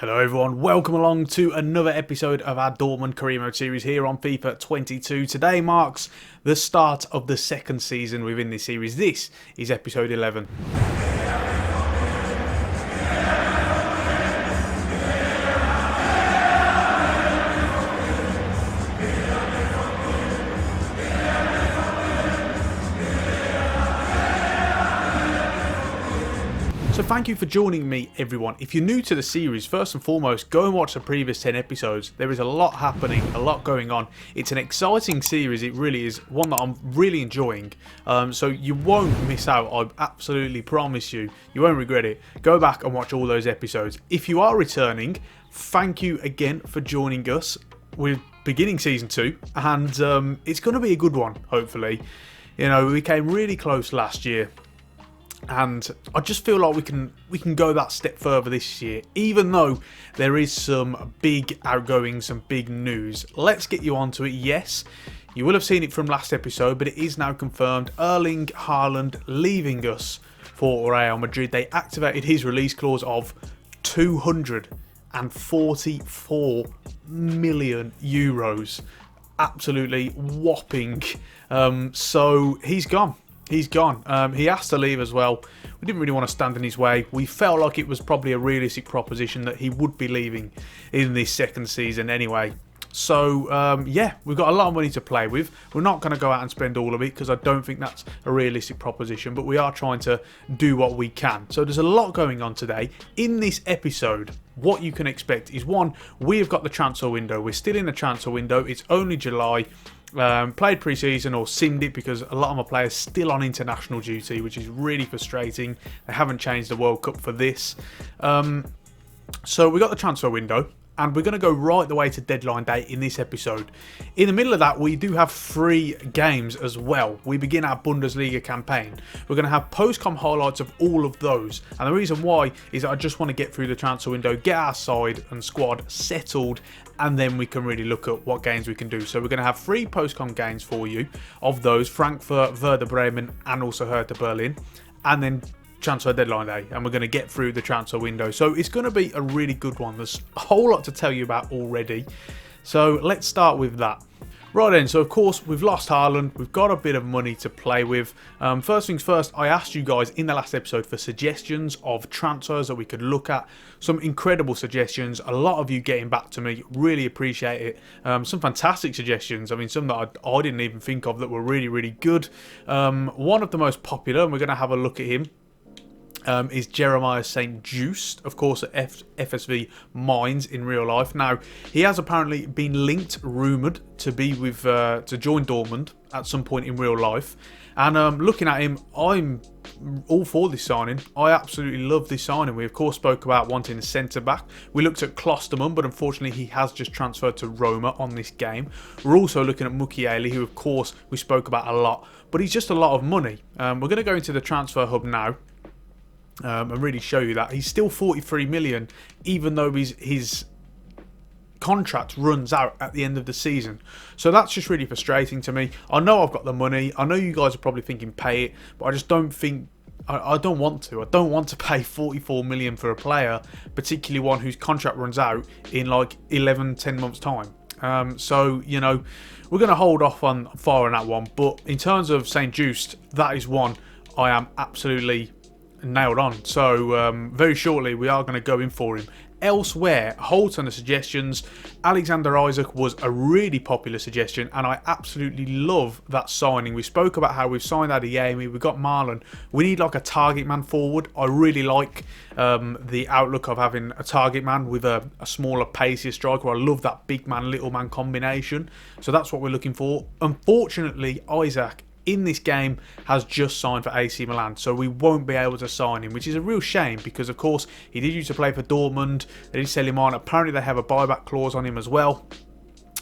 Hello everyone, welcome along to another episode of our Dortmund career mode series here on FIFA 22. Today marks the start of the second season within this series. This is episode 11. So thank you for joining me, everyone. If you're new to the series, first and foremost, go and watch the previous 10 episodes. There is a lot happening, a lot going on. It's an exciting series, it really is, one that I'm really enjoying. So you won't miss out, I absolutely promise you. You won't regret it. Go back and watch all those episodes. If you are returning, thank you again for joining us. We're beginning Season 2, and it's going to be a good one, hopefully. You know, we came really close last year. And I just feel like we can go that step further this year, even though there is some big outgoings, some big news. Let's get you onto it. Yes, you will have seen it from last episode, but it is now confirmed. Erling Haaland leaving us for Real Madrid. They activated his release clause of €244 million. Absolutely whopping. So he's gone. He's gone. He has to leave as well. We didn't really want to stand in his way. We felt like it was probably a realistic proposition that he would be leaving in this second season anyway. So, yeah, we've got a lot of money to play with. We're not going to go out and spend all of it because I don't think that's a realistic proposition. But we are trying to do what we can. So there's a lot going on today. In this episode, what you can expect is, one, we have got the transfer window. We're still in the transfer window. It's only July. Played pre-season or simmed it because a lot of my players still on international duty, which is really frustrating. They haven't changed the World Cup for this. So we got the transfer window, and we're going to go right the way to deadline day in this episode. In the middle of that, we do have 3 games as well. We begin our Bundesliga campaign. We're going to have post-com highlights of all of those. And the reason why is that I just want to get through the transfer window, get our side and squad settled, and then we can really look at what games we can do. So we're going to have 3 post-com games for you. Of those, Frankfurt, Werder Bremen, and also Hertha Berlin. And then transfer deadline day, and we're going to get through the transfer window. So it's going to be a really good one. There's a whole lot to tell you about already. So let's start with that. Right then, so of course we've lost Haaland, we've got a bit of money to play with. First things first, I asked you guys in the last episode for suggestions of transfers that we could look at. Some incredible suggestions, a lot of you getting back to me, really appreciate it. Some fantastic suggestions, I mean some that I didn't even think of that were really, really good. One of the most popular, and we're going to have a look at him, is Jeremiah St. Juste, of course, at FSV Mainz in real life. Now, he has apparently been linked, rumoured, to be with to join Dortmund at some point in real life. And looking at him, I'm all for this signing. I absolutely love this signing. We, of course, spoke about wanting a centre-back. We looked at Klosterman, but unfortunately, he has just transferred to Roma on this game. We're also looking at Mukiele, who, of course, we spoke about a lot. But he's just a lot of money. We're going to go into the transfer hub now. And really show you that he's still 43 million, even though his contract runs out at the end of the season. So that's just really frustrating to me. I know I've got the money. I know you guys are probably thinking pay it, but I just don't think I don't want to. I don't want to pay 44 million for a player, particularly one whose contract runs out in like 10 months time. So, you know, we're going to hold off on firing that one. But in terms of St. Juste, that is one I am absolutely nailed on. So very shortly we are going to go in for him. Elsewhere, a whole ton of suggestions. Alexander Isak was a really popular suggestion, and I absolutely love that signing. We spoke about how we've signed Adeyemi, we've got Marlon. We need like a target man forward. I really like the outlook of having a target man with a smaller, pacier striker. I love that big man, little man combination. So that's what we're looking for. Unfortunately, Isak in this game has just signed for AC Milan, so we won't be able to sign him, which is a real shame because, of course, he did used to play for Dortmund. They did sell him on. Apparently, they have a buyback clause on him as well.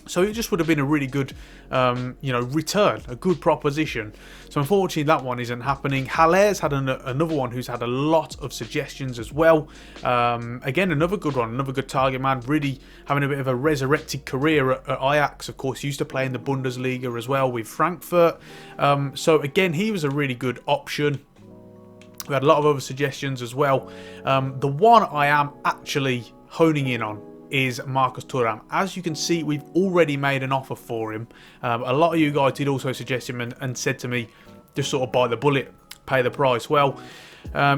So it just would have been a really good, return, a good proposition. So unfortunately, that one isn't happening. Haller's had another one who's had a lot of suggestions as well. Again, another good one, another good target man, really having a bit of a resurrected career at Ajax. Of course, used to play in the Bundesliga as well with Frankfurt. So again, he was a really good option. We had a lot of other suggestions as well. The one I am actually honing in on is Marcus Thuram. As you can see, we've already made an offer for him. A lot of you guys did also suggest him and said to me, just sort of bite the bullet, pay the price. Well,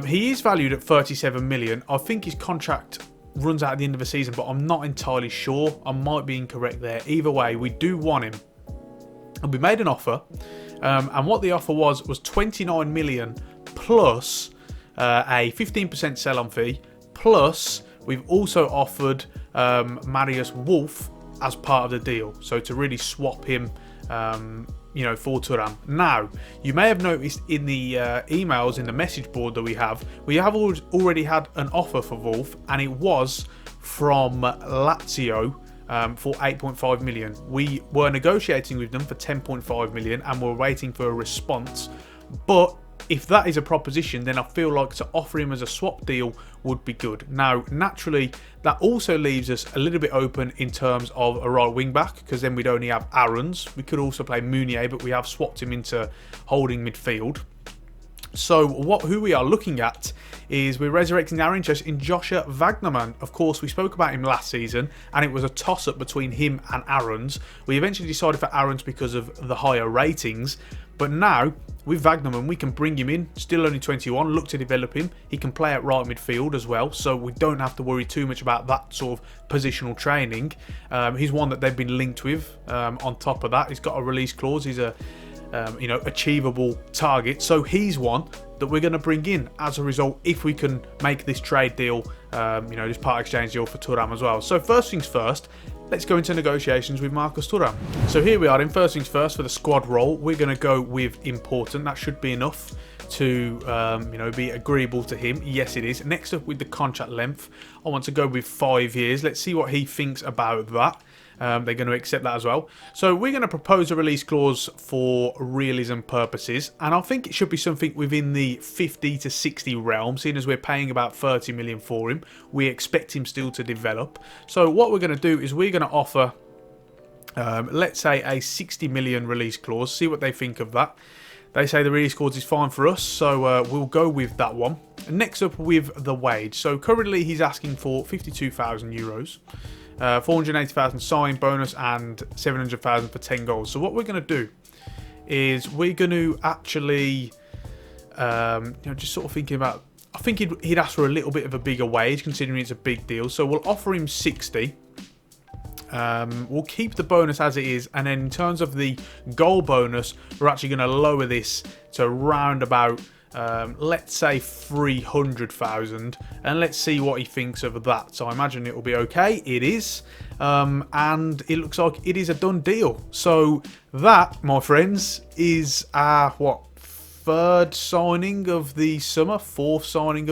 he is valued at 37 million. I think his contract runs out at the end of the season, but I'm not entirely sure. I might be incorrect there. Either way, we do want him. And we made an offer. And what the offer was 29 million plus a 15% sell-on fee, plus we've also offered Marius Wolf as part of the deal. So to really swap him, for Thuram. Now, you may have noticed in the emails, in the message board that we have already had an offer for Wolf, and it was from Lazio for 8.5 million. We were negotiating with them for 10.5 million, and we're waiting for a response. But if that is a proposition, then I feel like to offer him as a swap deal would be good. Now, naturally, that also leaves us a little bit open in terms of a right wing back, because then we'd only have Aarons. We could also play Meunier, but we have swapped him into holding midfield. So who we are looking at is we're resurrecting our interest in Josha Vagnoman. Of course, we spoke about him last season, and it was a toss-up between him and Aarons. We eventually decided for Aarons because of the higher ratings. But now, with Vagnoman, we can bring him in, still only 21, look to develop him. He can play at right midfield as well, so we don't have to worry too much about that sort of positional training. He's one that they've been linked with. On top of that, he's got a release clause. He's a achievable target. So he's one that we're going to bring in as a result if we can make this trade deal, this part exchange deal for Thuram as well. So first things first, let's go into negotiations with Marcus Thuram. So here we are in first things first for the squad role. We're going to go with important. That should be enough to be agreeable to him. Yes, it is. Next up with the contract length, I want to go with 5 years. Let's see what he thinks about that. They're going to accept that as well. So we're going to propose a release clause for realism purposes, and I think it should be something within the 50 to 60 realm, seeing as we're paying about 30 million for him. We expect him still to develop. So what we're going to do is we're going to offer, let's say, a 60 million release clause, see what they think of that. They say the release clause is fine for us, so we'll go with that one. Next up with the wage. So currently he's asking for 52,000 euros. 480,000 sign bonus and 700,000 for 10 goals. So what we're going to do is we're going to actually, just sort of thinking about, I think he'd ask for a little bit of a bigger wage considering it's a big deal. So we'll offer him 60. We'll keep the bonus as it is, and then in terms of the goal bonus, we're actually going to lower this to around about let's say 300,000, and let's see what he thinks of that. So I imagine it will be okay. It is, and it looks like it is a done deal. So that, my friends, is our third signing of the summer, fourth signing,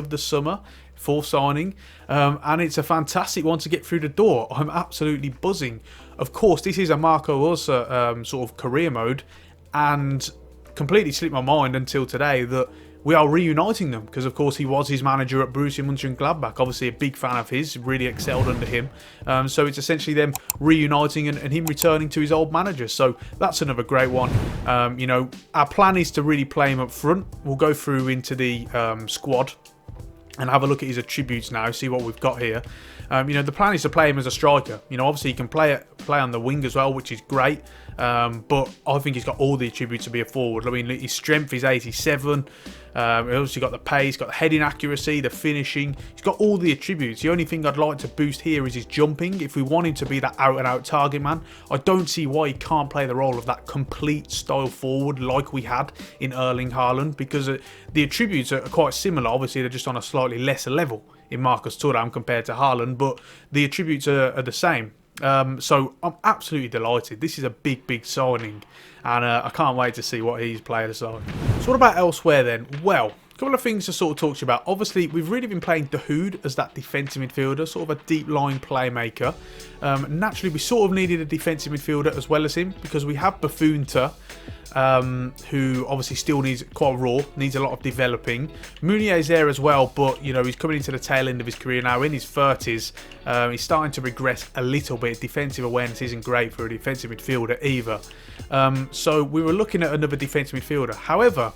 and it's a fantastic one to get through the door. I'm absolutely buzzing. Of course, this is a Marco Rose sort of career mode, and completely slipped my mind until today that we are reuniting them, because of course he was his manager at Borussia Mönchengladbach. Obviously a big fan of his, really excelled under him. So it's essentially them reuniting and him returning to his old manager. So that's another great one. Our plan is to really play him up front. We'll go through into the squad and have a look at his attributes now, see what we've got here. The plan is to play him as a striker. Obviously he can play on the wing as well, which is great. But I think he's got all the attributes to be a forward. I mean, his strength is 87. He's obviously got the pace, got the heading accuracy, the finishing. He's got all the attributes. The only thing I'd like to boost here is his jumping. If we want him to be that out-and-out target man, I don't see why he can't play the role of that complete style forward like we had in Erling Haaland, because the attributes are quite similar. Obviously, they're just on a slightly lesser level in Marcus Thuram compared to Haaland, but the attributes are the same. So I'm absolutely delighted. This is a big signing, and I can't wait to see what he's played aside. So what about elsewhere then? Well, a couple of things to sort of talk to you about. Obviously, we've really been playing Dahoud as that defensive midfielder, sort of a deep line playmaker. Naturally, we sort of needed a defensive midfielder as well as him, because we have Buffonta, who obviously still needs quite raw, needs a lot of developing. Meunier is there as well, but he's coming into the tail end of his career now, in his 30s. He's starting to regress a little bit. Defensive awareness isn't great for a defensive midfielder either. So we were looking at another defensive midfielder. However,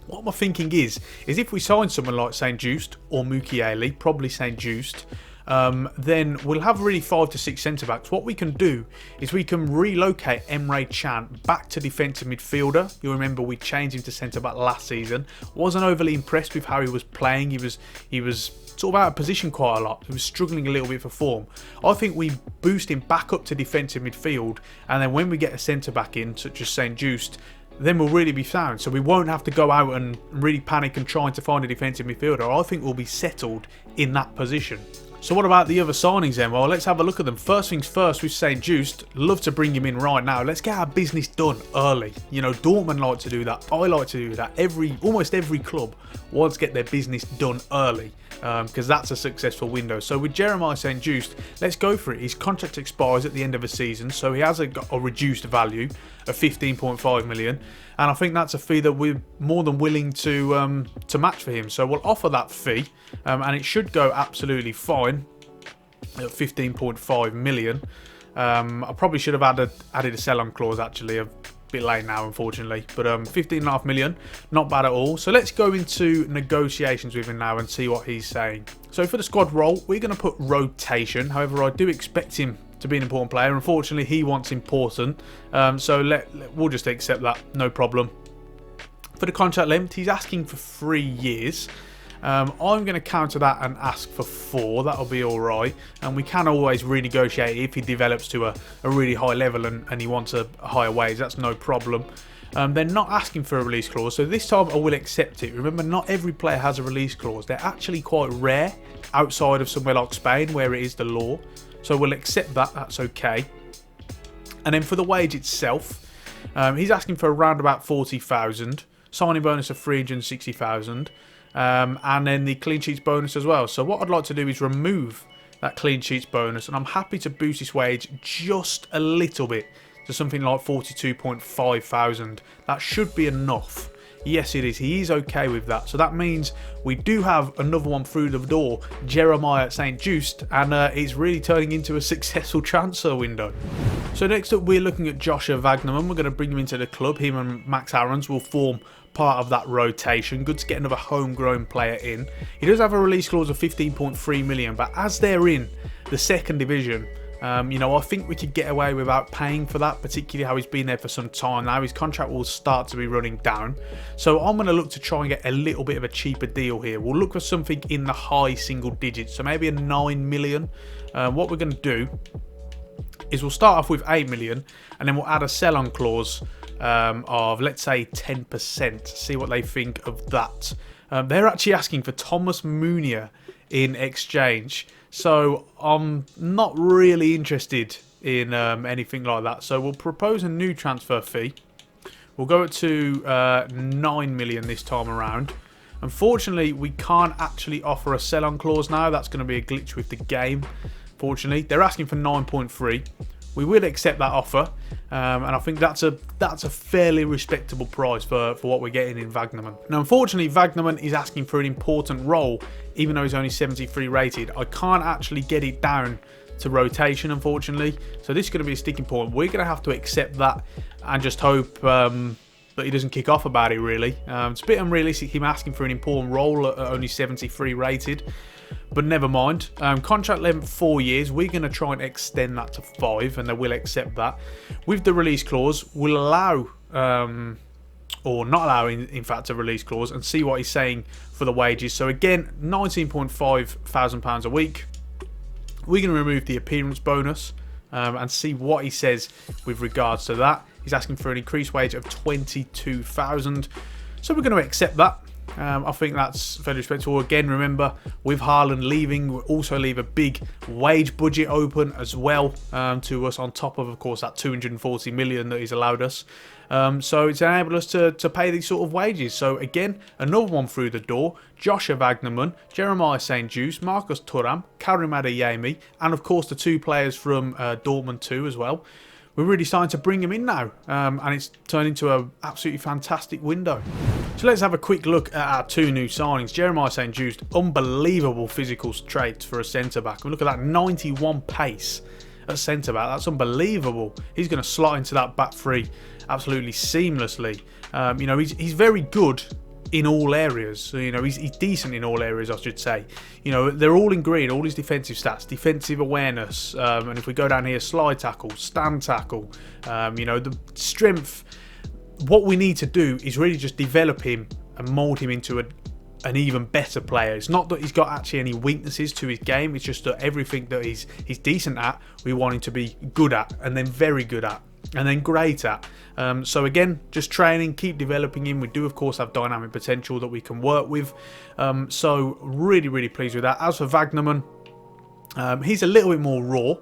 what my thinking is if we sign someone like St. Juste or Mukiele, probably St. Juste, then we'll have really 5 to 6 centre-backs. What we can do is we can relocate Emre Can back to defensive midfielder. You'll remember we changed him to centre-back last season. Wasn't overly impressed with how he was playing. He was sort of out of position quite a lot. He was struggling a little bit for form. I think we boost him back up to defensive midfield, and then when we get a centre-back in, such as St. Juste, then we'll really be sound. So we won't have to go out and really panic and trying to find a defensive midfielder. I think we'll be settled in that position. So what about the other signings then? Well, let's have a look at them. First things first, with St. Juste, love to bring him in right now. Let's get our business done early. You know, Dortmund like to do that. I like to do that. Almost every club wants to get their business done early, because that's a successful window. So with Jeremiah St. Juste, let's go for it. His contract expires at the end of the season, so he has a reduced value of 15.5 million, and I think that's a fee that we're more than willing to match for him. So we'll offer that fee, and it should go absolutely fine at 15.5 million. I probably should have added a sell-on clause, actually. A bit late now, unfortunately, but 15.5 million, not bad at all. So let's go into negotiations with him now and see what he's saying. So for the squad role, we're going to put rotation. However, I do expect him to be an important player. Unfortunately, he wants important, so we'll just accept that, no problem. For the contract length, he's asking for 3 years. I'm going to counter that and ask for 4. That'll be alright, and we can always renegotiate if he develops to a really high level and he wants a higher wage. That's no problem. They're not asking for a release clause, so this time I will accept it. Remember, not every player has a release clause. They're actually quite rare outside of somewhere like Spain, where it is the law. So we'll accept that, that's okay. And then for the wage itself, he's asking for around about 40,000, signing bonus of 360,000, and then the clean sheets bonus as well. So what I'd like to do is remove that clean sheets bonus, and I'm happy to boost his wage just a little bit to something like 42.5 thousand. That should be enough. Yes, it is. He is okay with that. So that means we do have another one through the door, Jeremiah St. Juste, and it's really turning into a successful transfer window. So next up, we're looking at Josha Vagnoman. We're going to bring him into the club. Him and Max Aarons will form part of that rotation. Good to get another homegrown player in. He does have a release clause of 15.3 million, but as they're in the second division, you know, I think we could get away without paying for that, particularly how he's been there for some time now. His contract will start to be running down. So I'm going to look to try and get a little bit of a cheaper deal here. We'll look for something in the high single digits, so maybe a 9 million. What we're going to do is we'll start off with 8 million, and then we'll add a sell-on clause of, let's say, 10%. See what they think of that. They're actually asking for Thomas Meunier in exchange. So I'm not really interested in anything like that. So we'll propose a new transfer fee. We'll go up to 9 million this time around. Unfortunately, we can't actually offer a sell-on clause now. That's going to be a glitch with the game. Fortunately, they're asking for 9.3. We will accept that offer, and I think that's a fairly respectable price for what we're getting in Vagnoman. Now, unfortunately, Vagnoman is asking for an important role, even though he's only 73 rated. I can't actually get it down to rotation, unfortunately. So this is going to be a sticking point. We're going to have to accept that and just hope that he doesn't kick off about it, really. It's a bit unrealistic him asking for an important role at only 73 rated. But never mind. Contract length 4 years. We're going to try and extend that to 5, and they will accept that. With the release clause, we'll allow, or not allow, in fact, a release clause, and see what he's saying for the wages. So again, £19.5 thousand a week. We're going to remove the appearance bonus and see what he says with regards to that. He's asking for an increased wage of 22,000. So we're going to accept that. I think that's fairly respectable. Again, remember, with Haaland leaving, we'll also leave a big wage budget open as well to us, on top of course, that 240 million that he's allowed us. So it's enabled us to pay these sort of wages. So again, another one through the door. Josha Vagnoman, Jeremiah St. Juste, Marcus Thuram, Karim Adeyemi, and of course the 2 players from Dortmund too as well. We're really starting to bring him in now, and it's turned into an absolutely fantastic window. So let's have a quick look at our 2 new signings. Jeremiah St. Juste, unbelievable physical traits for a centre-back. Look at that, 91 pace at centre-back. That's unbelievable. He's going to slot into that back three absolutely seamlessly. You know, he's very good in all areas. So, you know, he's decent in all areas, I should say. You know, they're all in green, all his defensive stats, defensive awareness, and if we go down here, slide tackle, stand tackle, you know, the strength. What we need to do is really just develop him and mould him into an even better player. It's not that he's got actually any weaknesses to his game, it's just that everything that he's decent at, we want him to be good at, and then very good at, and then great at. So again, just training, keep developing him. We do of course have dynamic potential that we can work with, so really pleased with that. As for Vagnoman, he's a little bit more raw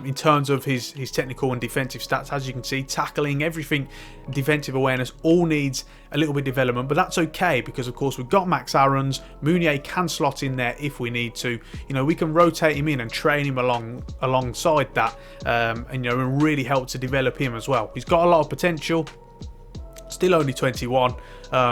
in terms of his technical and defensive stats. As you can see, tackling, everything, defensive awareness, all needs a little bit of development, but that's okay because of course we've got Max Aarons. Meunier can slot in there if we need to. You know, we can rotate him in and train him alongside that, and you know, and really help to develop him as well. He's got a lot of potential. Still only 21,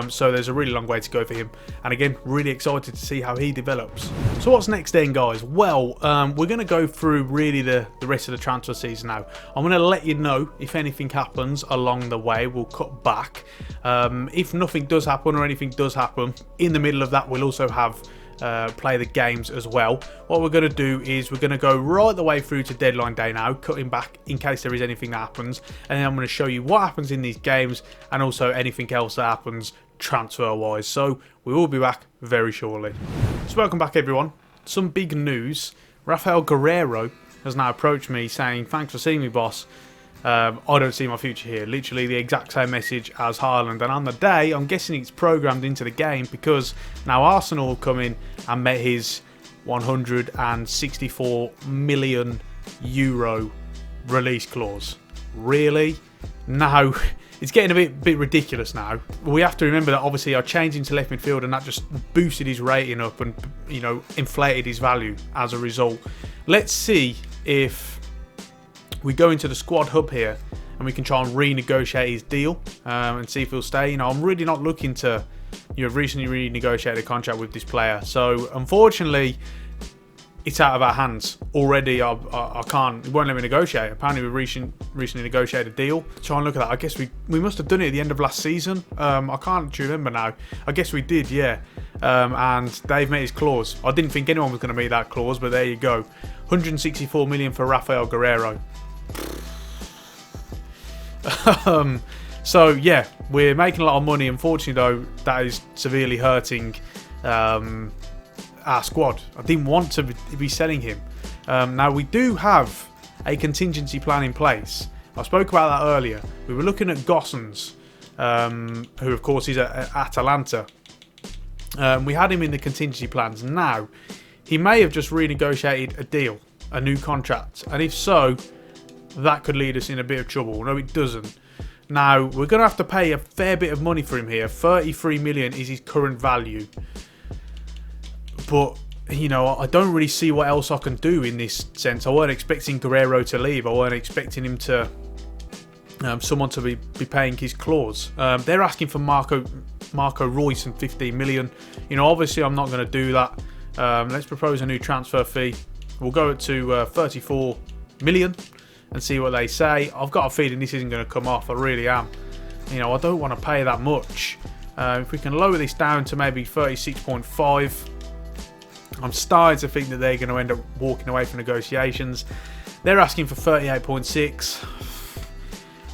so there's a really long way to go for him. And again, really excited to see how he develops. So what's next then, guys? Well, we're going to go through really the rest of the transfer season now. I'm going to let you know if anything happens along the way. We'll cut back. If nothing does happen or anything does happen, in the middle of that we'll also have play the games as well. What we're going to do is we're going to go right the way through to deadline day now, cutting back in case there is anything that happens, and then I'm going to show you what happens in these games and also anything else that happens transfer wise. So we will be back very shortly. So welcome back everyone. Some big news. Rafael Guerreiro has now approached me saying, thanks for seeing me, boss. I don't see my future here. Literally the exact same message as Haaland. And on the day, I'm guessing it's programmed into the game because now Arsenal have come in and met his 164 million euro release clause. Really? No, it's getting a bit ridiculous now. We have to remember that obviously I changed him to left midfield and that just boosted his rating up and, you know, inflated his value as a result. Let's see if we go into the squad hub here and we can try and renegotiate his deal and see if he'll stay. You know, I'm really not looking to, you know, recently renegotiate a contract with this player. So unfortunately, it's out of our hands already. I can't. It won't let me negotiate. Apparently, we recently negotiated a deal. Try and look at that. I guess we must have done it at the end of last season. I can't remember now. I guess we did, yeah. And they've met his clause. I didn't think anyone was going to meet that clause, but there you go. 164 million for Rafael Guerreiro. So yeah, we're making a lot of money. Unfortunately though, that is severely hurting our squad. I didn't want to be selling him. Now we do have a contingency plan in place. I spoke about that earlier. We were looking at Gosens, who of course is at Atalanta. We had him in the contingency plans. Now he may have just renegotiated a deal, a new contract, and if so, that could lead us in a bit of trouble. No, it doesn't. Now, we're going to have to pay a fair bit of money for him here. 33 million is his current value. But, you know, I don't really see what else I can do in this sense. I weren't expecting Guerreiro to leave. I weren't expecting him to... someone to be paying his clause. They're asking for Marco Reus and 15 million. You know, obviously I'm not going to do that. Let's propose a new transfer fee. We'll go to 34 million. And see what they say. I've got a feeling this isn't going to come off. I really am. You know, I don't want to pay that much. If we can lower this down to maybe 36.5, I'm starting to think that they're going to end up walking away from negotiations. They're asking for 38.6.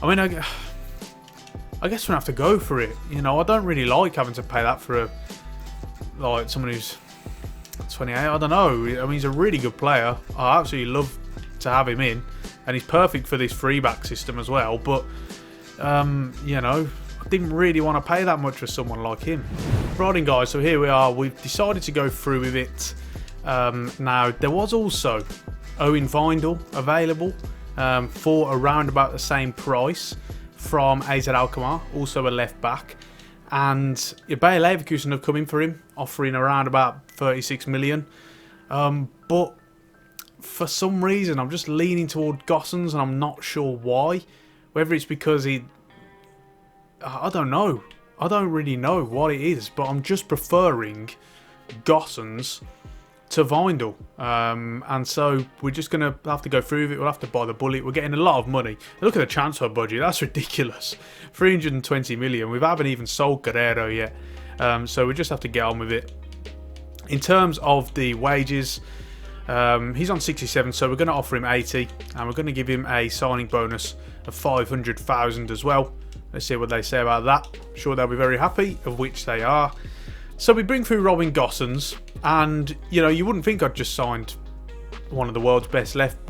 I mean, I guess we're going to have to go for it. You know, I don't really like having to pay that for someone who's 28. I don't know. I mean, he's a really good player. I absolutely love to have him in. And he's perfect for this free back system as well. But, you know, I didn't really want to pay that much for someone like him. Right then, guys, so here we are. We've decided to go through with it. Now, there was also Owen Wijndal available for around about the same price from AZ Alkmaar, also a left back. And Bayer Leverkusen have come in for him, offering around about 36 million. But for some reason, I'm just leaning toward Gosens, and I'm not sure why. Whether it's because I don't know. I don't really know what it is, but I'm just preferring Gosens to Wijndal. And so we're just going to have to go through with it. We'll have to buy the bullet. We're getting a lot of money. Look at the transfer budget. That's ridiculous. 320 million. We haven't even sold Guerreiro yet. So we just have to get on with it. In terms of the wages, he's on 67, so we're going to offer him 80, and we're going to give him a signing bonus of 500,000 as well. Let's see what they say about that. I'm sure they'll be very happy, of which they are. So we bring through Robin Gosens, and you wouldn't think I'd just signed one of the world's best left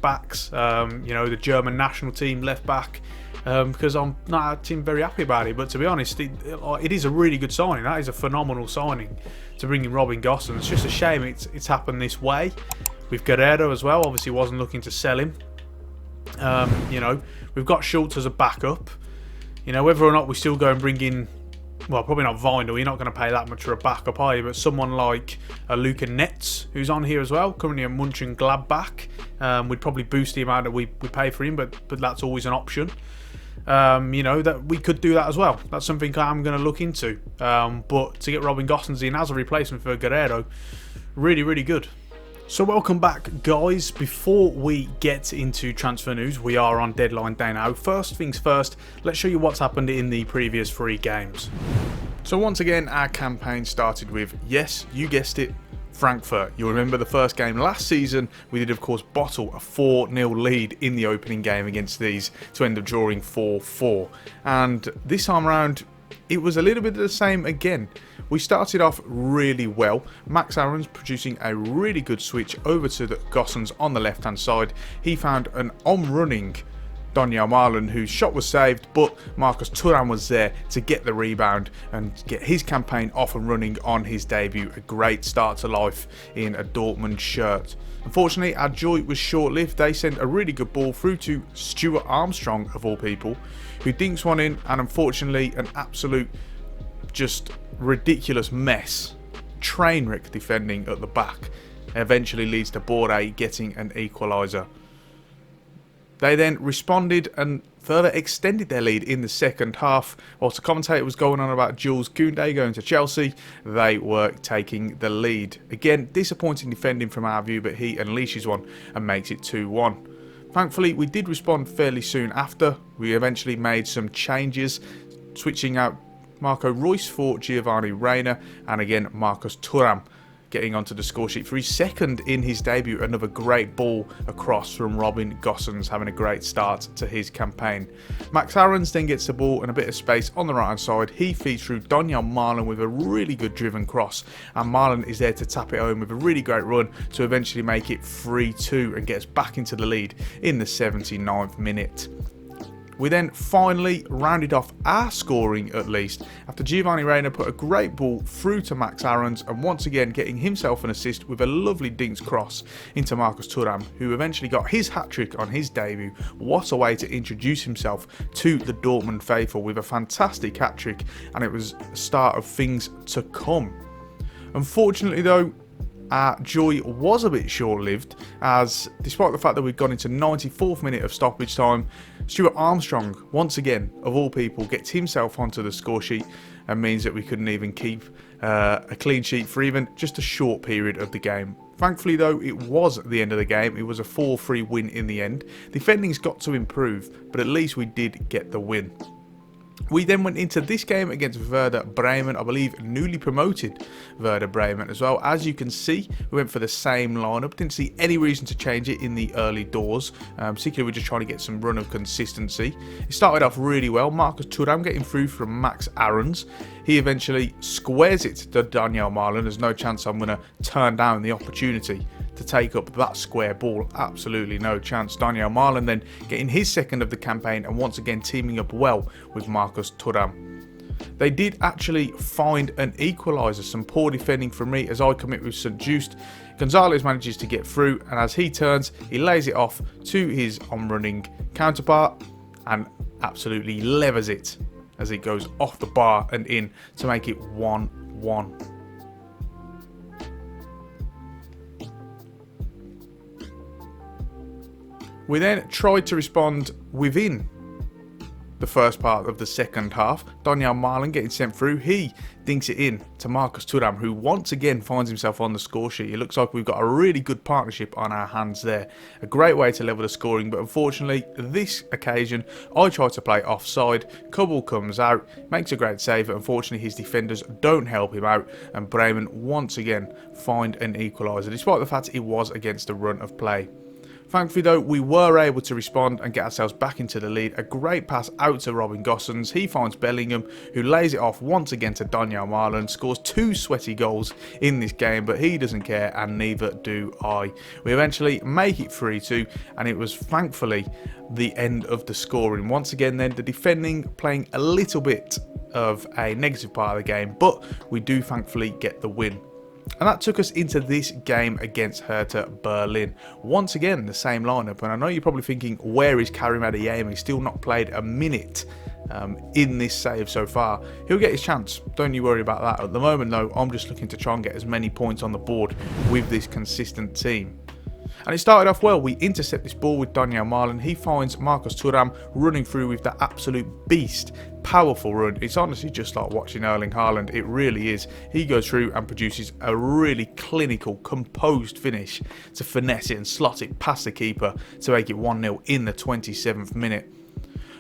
backs, the German national team left back, because I'm not very happy about it. But to be honest, it is a really good signing. That is a phenomenal signing to bring in Robin Gosens. It's just a shame it's happened this way. With Guerrero as well, obviously wasn't looking to sell him. We've got Schultz as a backup. Whether or not we still go and bring in, well, probably not Vinyl. You're not going to pay that much for a backup, are you? But someone like Luca Netz, who's on here as well, currently at Mönchengladbach, we'd probably boost the amount that we pay for him, but that's always an option. That we could do that as well. That's something I'm going to look into. But to get Robin Gosens in as a replacement for Guerrero, really, really good. So welcome back, guys. Before we get into transfer news, we are on deadline day now. First things first, let's show you what's happened in the previous 3 games. So once again, our campaign started with, yes, you guessed it, Frankfurt. You'll remember the first game last season, we did of course bottle a 4-0 lead in the opening game against these to end up drawing 4-4. And this time around, it was a little bit of the same again. We started off really well. Max Aarons producing a really good switch over to the Gosens on the left hand side. He found an on-running Daniel Marlon, whose shot was saved, but Marcus Thuram was there to get the rebound and get his campaign off and running on his debut. A great start to life in a Dortmund shirt. Unfortunately, our joy was short-lived. They sent a really good ball through to Stuart Armstrong, of all people, who dinks one in, and unfortunately an absolute just ridiculous mess. Train wreck defending at the back eventually leads to Borussia getting an equaliser. They then responded and further extended their lead in the second half. Whilst the commentator was going on about Jules Koundé going to Chelsea, they were taking the lead. Again, disappointing defending from our view, but he unleashes one and makes it 2-1. Thankfully, we did respond fairly soon after. We eventually made some changes, switching out Marco Reus for Giovanni Reina, and again Marcus Thuram getting onto the score sheet for his second in his debut. Another great ball across from Robin Gosens, having a great start to his campaign. Max Aarons then gets the ball and a bit of space on the right hand side. He feeds through Daniel Marlon with a really good driven cross, and Marlon is there to tap it home with a really great run to eventually make it 3-2 and gets back into the lead in the 79th minute. We then finally rounded off our scoring, at least, after Giovanni Reina put a great ball through to Max Aarons and once again getting himself an assist with a lovely dinks cross into Marcus Thuram, who eventually got his hat-trick on his debut. What a way to introduce himself to the Dortmund faithful with a fantastic hat-trick, and it was the start of things to come. Unfortunately though, our joy was a bit short-lived, as despite the fact that we'd gone into 94th minute of stoppage time, Stuart Armstrong, once again, of all people, gets himself onto the score sheet and means that we couldn't even keep a clean sheet for even just a short period of the game. Thankfully though, it was at the end of the game. It was a 4-3 win in the end. Defending's got to improve, but at least we did get the win. We then went into this game against Werder Bremen, I believe newly promoted Werder Bremen as well. As you can see, we went for the same lineup. Didn't see any reason to change it in the early doors. Particularly, we're just trying to get some run of consistency. It started off really well. Marcus Thuram getting through from Max Aarons. He eventually squares it to Daniel Marlon. There's no chance I'm going to turn down the opportunity to take up that square ball. Absolutely no chance. Daniel Marlon then getting his second of the campaign and once again teaming up well with Marcus Thuram. They did actually find an equaliser. Some poor defending from me as I commit with St. Juste. Gonzalez manages to get through, and as he turns, he lays it off to his on-running counterpart and absolutely levers it as it goes off the bar and in to make it 1-1. We then tried to respond within the first part of the second half. Donyell Malen getting sent through. He dinks it in to Marcus Thuram, who once again finds himself on the score sheet. It looks like we've got a really good partnership on our hands there. A great way to level the scoring, but unfortunately, this occasion, I try to play offside. Kubel comes out, makes a great save, but unfortunately his defenders don't help him out, and Bremen once again find an equaliser, despite the fact it was against the run of play. Thankfully though, we were able to respond and get ourselves back into the lead. A great pass out to Robin Gosens. He finds Bellingham, who lays it off once again to Donyell Malen. Scores 2 sweaty goals in this game, but he doesn't care, and neither do I. We eventually make it 3-2, and it was thankfully the end of the scoring. Once again then, the defending playing a little bit of a negative part of the game, but we do thankfully get the win. And that took us into this game against Hertha Berlin. Once again, the same lineup. And I know you're probably thinking, where is Karim Adeyemi? He's still not played a minute in this save so far. He'll get his chance. Don't you worry about that. At the moment, though, I'm just looking to try and get as many points on the board with this consistent team. And it started off well. We intercept this ball with Donyell Malen. He finds Marcus Thuram running through with that absolute beast. Powerful run. It's honestly just like watching Erling Haaland. It really is. He goes through and produces a really clinical, composed finish to finesse it and slot it past the keeper to make it 1-0 in the 27th minute.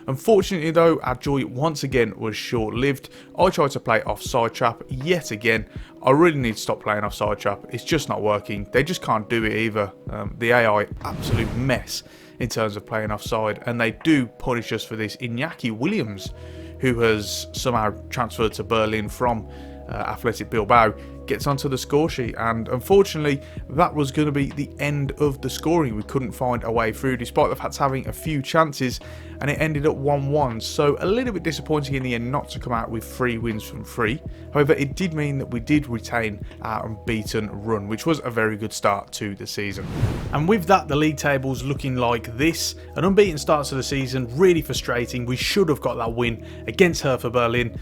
Unfortunately though, our joy once again was short-lived. I tried to play offside trap yet again. I really need to stop playing offside trap. It's just not working. They just can't do it either. The AI, absolute mess in terms of playing offside, and they do punish us for this. Iñaki Williams, who has somehow transferred to Berlin from Athletic Bilbao, gets onto the score sheet, and unfortunately that was going to be the end of the scoring. We couldn't find a way through despite the fact having a few chances, and it ended at 1-1, so a little bit disappointing in the end not to come out with 3 wins from 3. However, it did mean that we did retain our unbeaten run, which was a very good start to the season. And with that, the league table's looking like this. An unbeaten start to the season, really frustrating. We should have got that win against Hertha Berlin.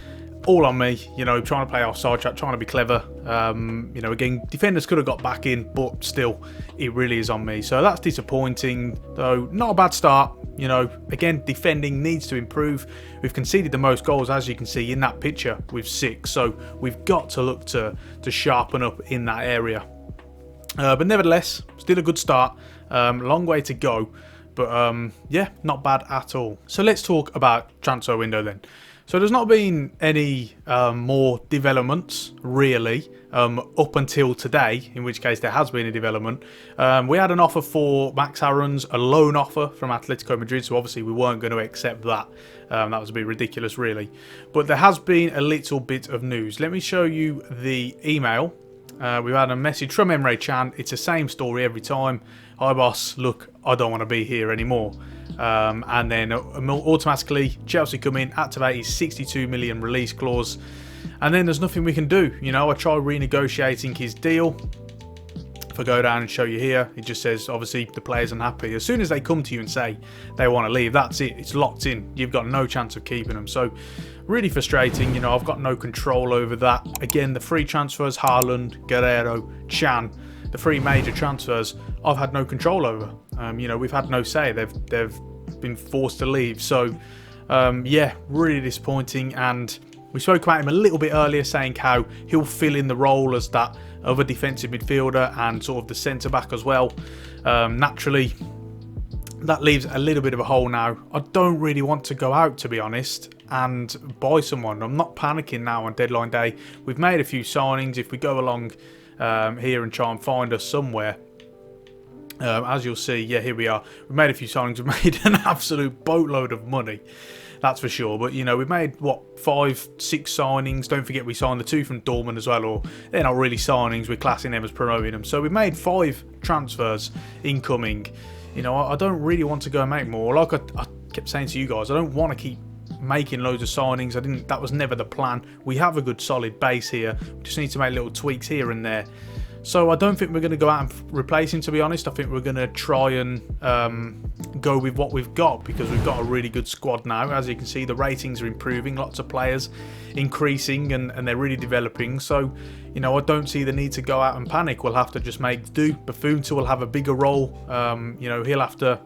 All on me, you know, trying to play offside trap, trying to be clever. You know, again, defenders could have got back in, but still, it really is on me. So that's disappointing, though not a bad start. You know, again, defending needs to improve. We've conceded the most goals, as you can see in that picture, with 6. So we've got to look to sharpen up in that area. But nevertheless, still a good start. Long way to go. But yeah, not bad at all. So let's talk about transfer window then. So there's not been any more developments, really, up until today, in which case there has been a development. We had an offer for Max Aarons, a loan offer from Atletico Madrid, so obviously we weren't going to accept that. That was a bit ridiculous, really. But there has been a little bit of news. Let me show you the email. We've had a message from Emre Can. It's the same story every time. Hi boss, look, I don't want to be here anymore. And then automatically Chelsea come in, activate his 62 million release clause, and then there's nothing we can do. You know, I try renegotiating his deal. If I go down and show you here, it just says obviously the player's unhappy. As soon as they come to you and say they want to leave, that's it. It's locked in. You've got no chance of keeping them. So really frustrating. You know, I've got no control over that. Again, the free transfers, Haaland, Guerrero, Can, the 3 major transfers, I've had no control over. You know, we've had no say. They've been forced to leave. So yeah, really disappointing. And we spoke about him a little bit earlier, saying how he'll fill in the role as that other defensive midfielder and sort of the centre back as well. Naturally, that leaves a little bit of a hole now. I don't really want to go out, to be honest, and buy someone. I'm not panicking now on deadline day. We've made a few signings. If we go along here and try and find us somewhere, as you'll see, yeah, here we are. We've made a few signings. We've made an absolute boatload of money, that's for sure. But, you know, we've made, what, 5, 6 signings. Don't forget we signed the 2 from Dortmund as well, or they're not really signings. We're classing them as promoting them. So we've made 5 transfers incoming. You know, I don't really want to go and make more. Like I kept saying to you guys, I don't want to keep making loads of signings. That was never the plan. We have a good solid base here. We just need to make little tweaks here and there. So I don't think we're going to go out and replace him, to be honest. I think we're going to try and go with what we've got, because we've got a really good squad now. As you can see, the ratings are improving. Lots of players increasing, and they're really developing. So, you know, I don't see the need to go out and panic. We'll have to just make do. Buffon will have a bigger role. You know, he'll have to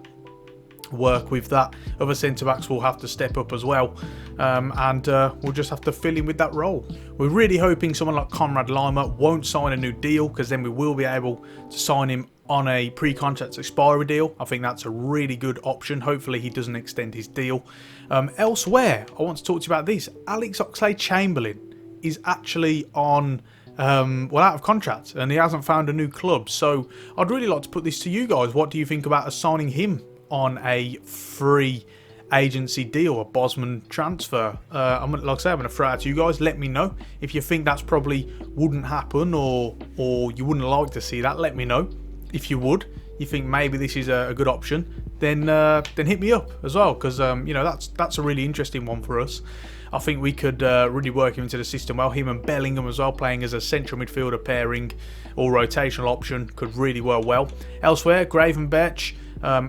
work with that. Other centre-backs will have to step up as well, and we'll just have to fill in with that role. We're really hoping someone like Conrad Lima won't sign a new deal, because then we will be able to sign him on a pre-contract expiry deal. I think that's a really good option. Hopefully he doesn't extend his deal. Elsewhere, I want to talk to you about this. Alex Oxlade-Chamberlain is actually on out of contract, and he hasn't found a new club. So I'd really like to put this to you guys. What do you think about assigning him on a free agency deal, a Bosman transfer? Like I say, I'm going to throw it out to you guys. Let me know if you think that's probably wouldn't happen, or you wouldn't like to see that. Let me know. If you would, you think maybe this is a good option, then hit me up as well, because that's a really interesting one for us. I think we could really work him into the system well. Him and Bellingham as well, playing as a central midfielder pairing or rotational option, could really work well. Elsewhere, Gravenberch,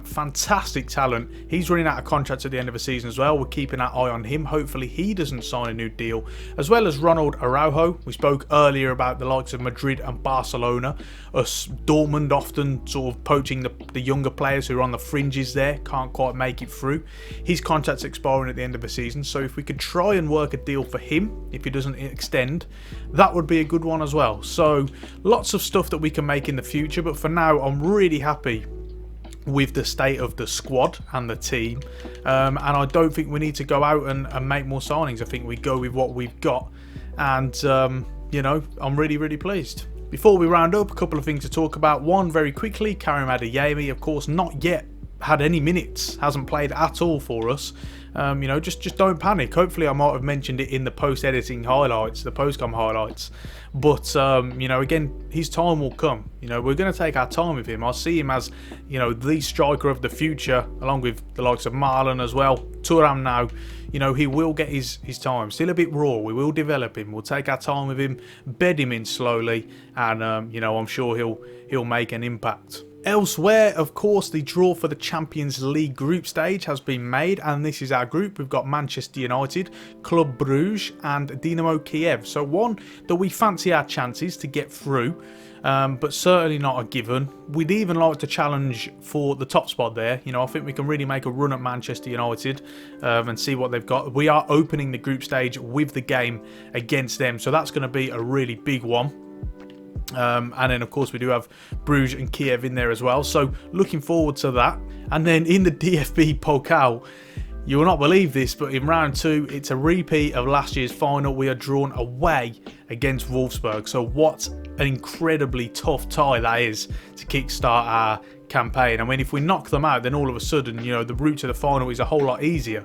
fantastic talent. He's running out of contract at the end of the season as well. We're keeping our eye on him. Hopefully he doesn't sign a new deal. As well as Ronald Araujo. We spoke earlier about the likes of Madrid and Barcelona. Us Dortmund often sort of poaching the younger players who are on the fringes there. Can't quite make it through. His contract's expiring at the end of the season. So if we could try and work a deal for him, if he doesn't extend, that would be a good one as well. So lots of stuff that we can make in the future. But for now, I'm really happy with the state of the squad and the team, and I don't think we need to go out and make more signings. I think we go with what we've got, and I'm really pleased. Before we round up, a couple of things to talk about. One, very quickly, Karim Adeyemi, of course, not yet had any minutes, hasn't played at all for us. Just don't panic. Hopefully I might have mentioned it in the post-editing highlights, the post-com highlights. But, again, his time will come. We're going to take our time with him. I see him as, the striker of the future, along with the likes of Marlon as well. Thuram now, he will get his time. Still a bit raw. We will develop him. We'll take our time with him, bed him in slowly, and, I'm sure he'll make an impact. Elsewhere, of course, the draw for the Champions League group stage has been made, and this is our group. We've got Manchester United, Club Bruges and Dynamo Kiev. So one that we fancy our chances to get through, but certainly not a given. We'd even like to challenge for the top spot there. I think we can really make a run at Manchester United and see what they've got. We are opening the group stage with the game against them, so that's going to be a really big one. And then of course we do have Bruges and Kiev in there as well, so looking forward to that. And then in the DFB Pokal, you will not believe this, but in round 2 it's a repeat of last year's final. We are drawn away against Wolfsburg, so what an incredibly tough tie that is to kickstart our campaign. I mean, if we knock them out, then all of a sudden, the route to the final is a whole lot easier.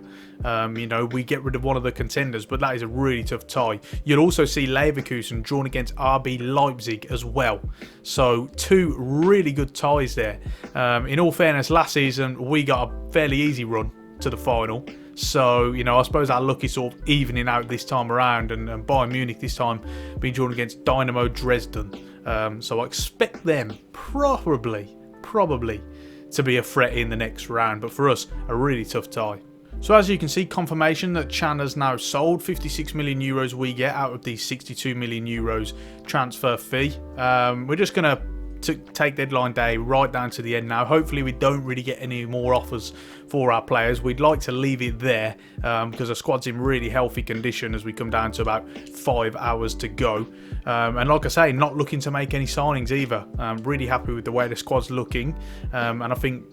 We get rid of one of the contenders, but that is a really tough tie. You'll also see Leverkusen drawn against RB Leipzig as well. So 2 really good ties there. In all fairness, last season we got a fairly easy run to the final. So, I suppose our luck is sort of evening out this time around, and Bayern Munich this time being drawn against Dynamo Dresden. So I expect them probably to be a threat in the next round, but for us, a really tough tie. So as you can see, confirmation that Chan has now sold. 56 million euros we get out of the 62 million euros transfer fee. We're just going to take deadline day right down to the end now. Hopefully we don't really get any more offers for our players. We'd like to leave it there because the squad's in really healthy condition as we come down to about 5 hours to go. And like I say, not looking to make any signings either. Really happy with the way the squad's looking. And I think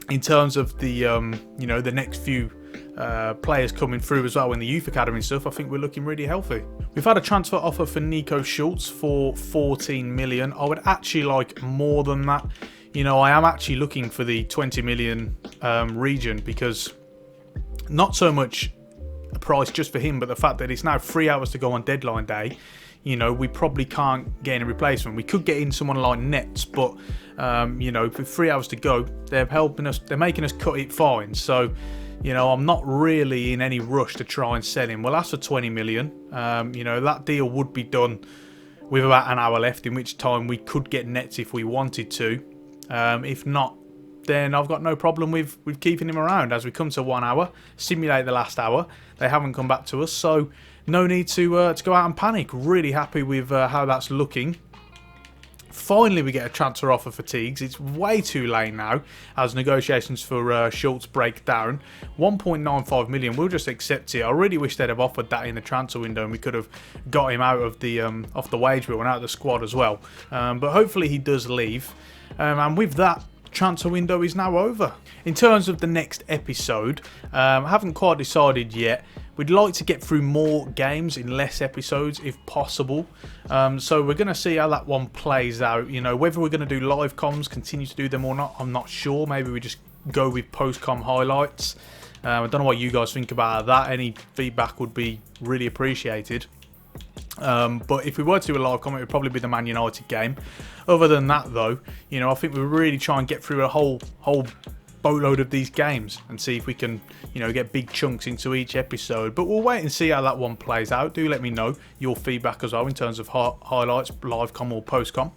in terms of the the next few players coming through as well in the youth academy and stuff, I think we're looking really healthy. We've had a transfer offer for Nico Schultz for 14 million. I would actually like more than that. I am actually looking for the 20 million region, because not so much a price just for him, but the fact that it's now 3 hours to go on deadline day. We probably can't get any replacement. We could get in someone like Nets, but with 3 hours to go, they're helping us. They're making us cut it fine. So, I'm not really in any rush to try and sell him. We'll ask for 20 million. That deal would be done with about an hour left, in which time we could get Nets if we wanted to. If not, then I've got no problem with keeping him around. As we come to 1 hour, simulate the last hour, they haven't come back to us, so no need to go out and panic. Really happy with how that's looking Finally, we get a transfer offer for Teagues. It's way too late now, as negotiations for Schultz break down. 1.95 million. We'll just accept it. I really wish they'd have offered that in the transfer window, and we could have got him out of the off the wage bill and out of the squad as well. But hopefully he does leave. And with that, transfer window is now over. In terms of the next episode, I haven't quite decided yet. We'd like to get through more games in less episodes if possible. So we're going to see how that one plays out. You know, whether we're going to do live comms, continue to do them or not, I'm not sure. Maybe we just go with post-com highlights. I don't know what you guys think about that. Any feedback would be really appreciated. But if we were to do a live comment, it would probably be the Man United game. Other than that, though, you know, I think we'll really try and get through a whole boatload of these games and see if we can, you know, get big chunks into each episode. But we'll wait and see how that one plays out. Do let me know your feedback as well in terms of highlights, live com or post com.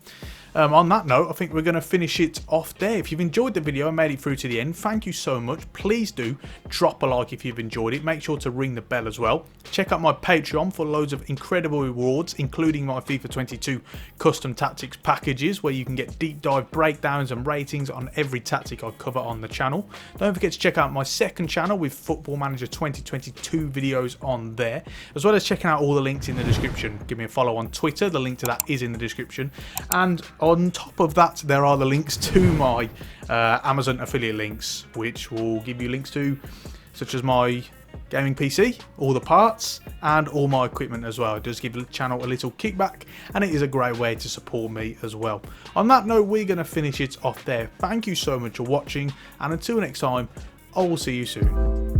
On that note, I think we're going to finish it off there. If you've enjoyed the video and made it through to the end, thank you so much. Please do drop a like if you've enjoyed it. Make sure to ring the bell as well. Check out my Patreon for loads of incredible rewards, including my FIFA 22 custom tactics packages, where you can get deep dive breakdowns and ratings on every tactic I cover on the channel. Don't forget to check out my second channel with Football Manager 2022 videos on there, as well as checking out all the links in the description. Give me a follow on Twitter. The link to that is in the description. And on top of that, there are the links to my Amazon affiliate links, which will give you links to, such as my gaming PC, all the parts, and all my equipment as well. It does give the channel a little kickback, and it is a great way to support me as well. On that note, we're going to finish it off there. Thank you so much for watching, and until next time, I will see you soon.